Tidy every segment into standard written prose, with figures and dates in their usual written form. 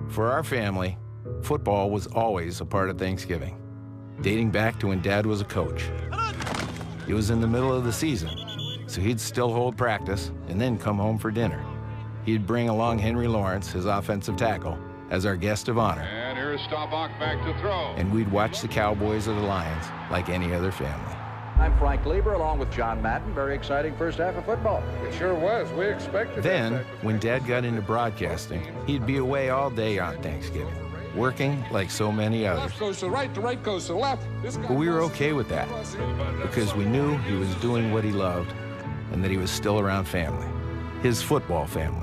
For our family, football was always a part of Thanksgiving, dating back to when Dad was a coach. It was in the middle of the season, so he'd still hold practice and then come home for dinner. He'd bring along Henry Lawrence, his offensive tackle, as our guest of honor. And here's Staubach back to throw. And we'd watch the Cowboys or the Lions like any other family. I'm Frank Lieber along with John Madden. Very exciting first half of football. It sure was. We expected Then, that. when Dad got into broadcasting, he'd be away all day on Thanksgiving, working like so many others. Left goes to right goes to left. But we were okay with that because we knew he was doing what he loved and that he was still around family, his football family.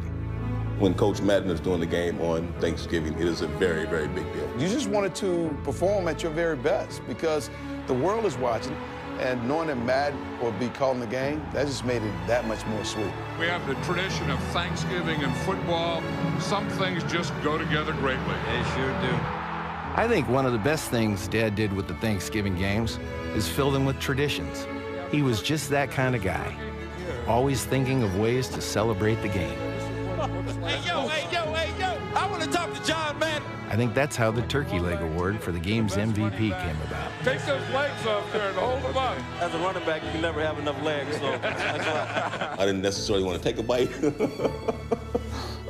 When Coach Madden is doing the game on Thanksgiving, it is a very, very big deal. You just wanted to perform at your very best because the world is watching, and knowing that Madden would be calling the game, that just made it that much more sweet. We have the tradition of Thanksgiving and football. Some things just go together greatly. They sure do. I think one of the best things Dad did with the Thanksgiving games is fill them with traditions. He was just that kind of guy, always thinking of ways to celebrate the game. Hey, yo, I want to talk to John Madden. I think that's how the Turkey Leg Award for the game's MVP came about. Take those legs off there and hold them up. As a running back, you can never have enough legs, so I didn't necessarily want to take a bite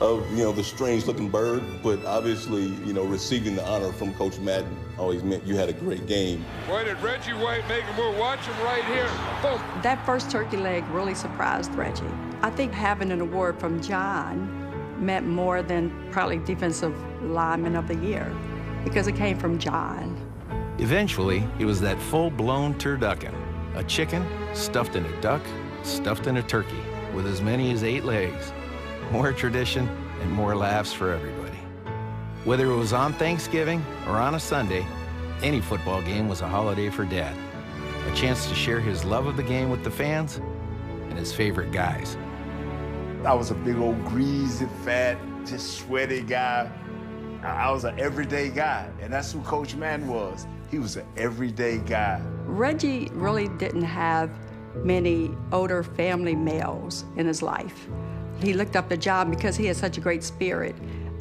of, the strange-looking bird, but obviously, receiving the honor from Coach Madden always meant you had a great game. Boy, did Reggie White make a move. Watch him right here. Boom. That first turkey leg really surprised Reggie. I think having an award from John meant more than probably Defensive Lineman of the Year because it came from John. Eventually, it was that full-blown turducken, a chicken stuffed in a duck, stuffed in a turkey, with as many as 8 legs. More tradition and more laughs for everybody. Whether it was on Thanksgiving or on a Sunday, any football game was a holiday for Dad. A chance to share his love of the game with the fans and his favorite guys. I was a big old greasy, fat, just sweaty guy. I was an everyday guy, and that's who Coach Madden was. He was an everyday guy. Reggie really didn't have many older family males in his life. He looked up to John because he had such a great spirit.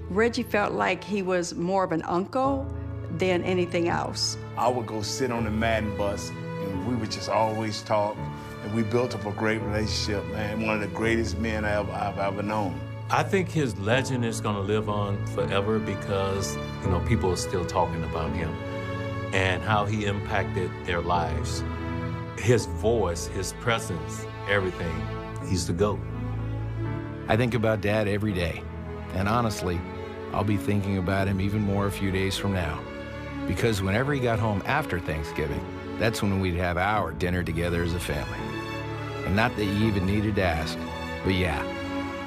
Reggie felt like he was more of an uncle than anything else. I would go sit on the Madden bus, and we would just always talk, and we built up a great relationship, man. One of the greatest men I've ever known. I think his legend is going to live on forever because, people are still talking about him and how he impacted their lives. His voice, his presence, everything, he's the GOAT. I think about Dad every day, and honestly, I'll be thinking about him even more a few days from now. Because whenever he got home after Thanksgiving, that's when we'd have our dinner together as a family. And not that you even needed to ask, but yeah,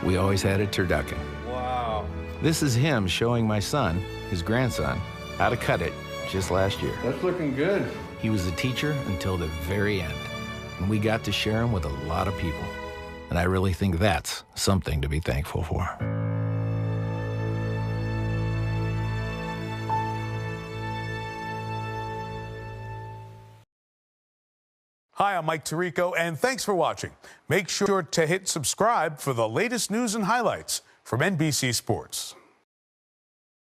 we always had a turducken. Wow. This is him showing my son, his grandson, how to cut it just last year. That's looking good. He was a teacher until the very end, and we got to share him with a lot of people. And I really think that's something to be thankful for. Hi, I'm Mike Tirico, and thanks for watching. Make sure to hit subscribe for the latest news and highlights from NBC Sports.